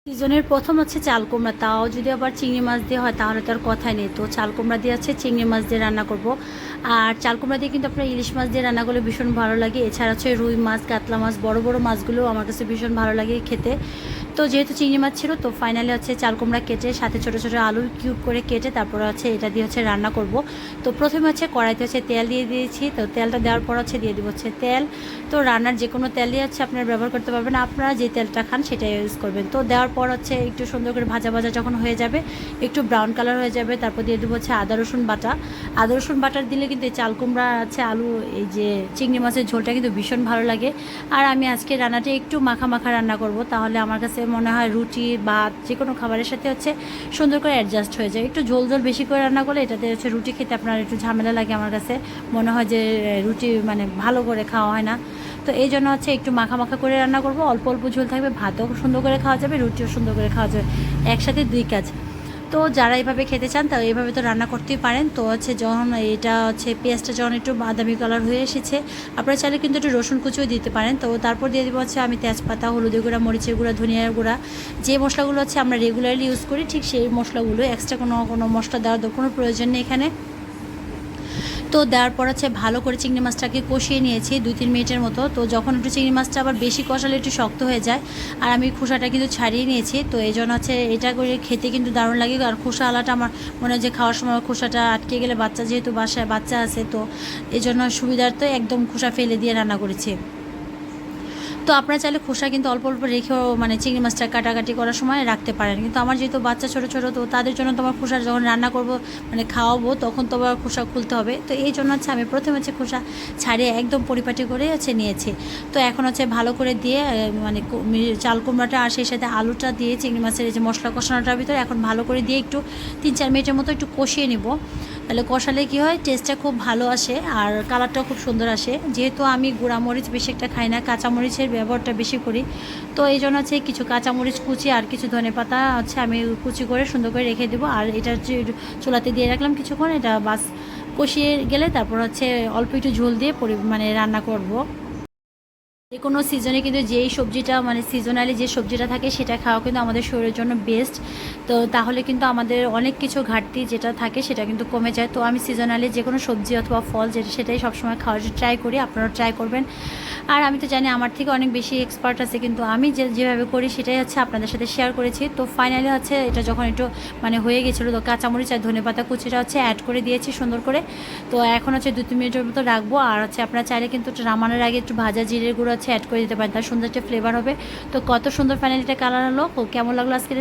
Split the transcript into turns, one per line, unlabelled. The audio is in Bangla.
সিজনের প্রথম হচ্ছে চাল কুমড়া, তাও যদি আবার চিংড়ি মাছ দিয়ে হয় তাহলে তো আর কথাই নেই। তো চাল কুমড়া দিয়ে আছে চিংড়ি মাছ দিয়ে রান্না করব। আর চাল কুমড়া দিয়ে কিন্তু আপনার ইলিশ মাছ দিয়ে রান্না করলে ভীষণ ভালো লাগে। এছাড়া হচ্ছে রুই মাছ, কাতলা মাছ, বড় বড় মাছগুলো আমার কাছে ভীষণ ভালো লাগে খেতে। তো যেহেতু চিংড়ি মাছ ছিল, তো ফাইনালি হচ্ছে চাল কুমড়া কেটে সাথে ছোটো ছোটো আলু কিউব করে কেটে তারপরে হচ্ছে এটা দিয়ে হচ্ছে রান্না করব। তো প্রথমে হচ্ছে কড়াইতে হচ্ছে তেল দিয়ে দিয়েছি। তো তেলটা দেওয়ার পর হচ্ছে দিয়ে দিব হচ্ছে তেল। তো রান্নার যে কোনো তেলই হচ্ছে আপনারা ব্যবহার করতে পারবেন, আপনারা যে তেলটা খান সেটাই ইউজ করবেন। তো দেওয়ার পর হচ্ছে একটু সুন্দর করে ভাজা ভাজা যখন হয়ে যাবে, একটু ব্রাউন কালার হয়ে যাবে, তারপর দিয়ে দেবো হচ্ছে আদা রসুন বাটা। আদা রসুন বাটা দিলে কিন্তু এই চাল কুমড়া আছে আলু এই যে চিংড়ি মাছের ঝোলটা কিন্তু ভীষণ ভালো লাগে। আর আমি আজকে রান্নাটা একটু মাখা মাখা রান্না করব, তাহলে আমার কাছে মনে হয় রুটি ভাত যে কোনো খাবারের সাথে হচ্ছে সুন্দর করে অ্যাডজাস্ট হয়ে যায়। একটু ঝোল ঝোল বেশি করে রান্না করলে এটাতে হচ্ছে রুটি খেতে আপনার একটু ঝামেলা লাগে, আমার কাছে মনে হয় যে রুটি মানে ভালো করে খাওয়া হয় না। তো এই জন্য হচ্ছে একটু মাখা মাখা করে রান্না করব, অল্প অল্প ঝোল থাকবে, ভাতও সুন্দর করে খাওয়া যাবে, রুটিও সুন্দর করে খাওয়া যাবে, একসাথে দুই কাজ। তো যারা এইভাবে খেতে চান তারা এইভাবে তো রান্না করতেই পারেন। তো হচ্ছে যখন এটা হচ্ছে পেঁয়াজটা যখন একটু বাদামি কালার হয়ে এসেছে, আপনারা চাইলে কিন্তু একটু রসুন কুচিও দিতে পারেন। তো তারপর দিয়ে দেবো হচ্ছে আমি তেজপাতা, হলুদের গুঁড়া, মরিচের গুঁড়া, ধনিয়ার গুঁড়া, যে মশলাগুলো হচ্ছে আমরা রেগুলারলি ইউজ করি ঠিক সেই মশলাগুলো, এক্সট্রা কোনো মশলা দেওয়ার কোনো প্রয়োজন নেই এখানে। তো দেওয়ার পর হচ্ছে ভালো করে চিংড়ি মাছটাকে কষিয়ে নিয়েছি 2-3 মিনিটের মতো। তো যখন একটু চিংড়ি মাছটা আবার বেশি কষালে একটু শক্ত হয়ে যায়, আর আমি খোসাটা কিন্তু ছাড়িয়ে নিয়েছি। তো এই জন্য হচ্ছে এটা করে খেতে কিন্তু দারুণ লাগে। আর খোসা আলাটা আমার মনে হয় যে খাওয়ার সময় খোসাটা আটকে গেলে, বাচ্চা যেহেতু বাসায় বাচ্চা আছে, তো এই জন্য সুবিধার্থে একদম খোসা ফেলে দিয়ে রান্না করেছি। তো আপনারা চাইলে খোসা কিন্তু অল্প অল্প রেখেও মানে চিংড়ি মাছটা কাটাকাটি করার সময় রাখতে পারেন, কিন্তু আমার যেহেতু বাচ্চা ছোটো ছোটো, তো তাদের জন্য তোমার খোসা যখন রান্না করব মানে খাওয়াবো তখন তো আবার খোসা খুলতে হবে। তো এই জন্য হচ্ছে আমি প্রথমে হচ্ছে খোসা ছাড়িয়ে একদম পরিপাটি করে হচ্ছে নিয়েছি। তো এখন হচ্ছে ভালো করে দিয়ে মানে চাল কুমড়াটা আর সেই সাথে আলুটা দিয়ে চিংড়ি মাছের এই যে মশলা কষানোটার ভিতরে এখন ভালো করে দিয়ে একটু 3-4 মিনিটের মতো একটু কষিয়ে নিব। তাহলে কষালে কী হয়, টেস্টটা খুব ভালো আসে আর কালারটাও খুব সুন্দর আসে। যেহেতু আমি গুঁড়ামরিচ বেশি একটা খাই না, কাঁচামরিচের ব্যবহারটা বেশি করি, তো এই জন্য হচ্ছে কিছু কাঁচামরিচ কুচি আর কিছু ধনেপাতা হচ্ছে আমি কুচি করে সুন্দর করে রেখে দেবো। আর এটা হচ্ছে চুলাতে দিয়ে রাখলাম কিছুক্ষণ, এটা বাস কষিয়ে গেলে তারপর হচ্ছে অল্প একটু ঝোল দিয়ে মানে রান্না করব। যে কোনো সিজনে কিন্তু যেই সবজিটা মানে সিজনালি যে সবজিটা থাকে সেটা খাওয়া কিন্তু আমাদের শরীরের জন্য বেস্ট। তো তাহলে কিন্তু আমাদের অনেক কিছু ঘাটতি যেটা থাকে সেটা কিন্তু কমে যায়। তো আমি সিজনালি যে কোনো সবজি অথবা ফল যেটা সেটাই সবসময় খাওয়ার ট্রাই করি, আপনারাও ট্রাই করবেন। আর আমি তো জানি আমার থেকে অনেক বেশি এক্সপার্ট আছে, কিন্তু আমি যেভাবে করি সেটাই হচ্ছে আপনাদের সাথে শেয়ার করেছি। তো ফাইনালি হচ্ছে এটা যখন একটু মানে হয়ে গেছিলো, তো কাঁচামরিচ আর ধনেপাতা কুচিটা হচ্ছে অ্যাড করে দিয়েছি সুন্দর করে। তো এখন হচ্ছে 2-3 মিনিটের মতো রাখবো। আর হচ্ছে আপনারা চাইলে কিন্তু নামানোর আগে একটু ভাজা জিরের গুঁড়ো হচ্ছে অ্যাড করে দিতে পারেন, তার সুন্দর একটা ফ্লেভার হবে। তো কত সুন্দর ফাইনালি এটা কালার হলো। কেমন লাগলো আজকের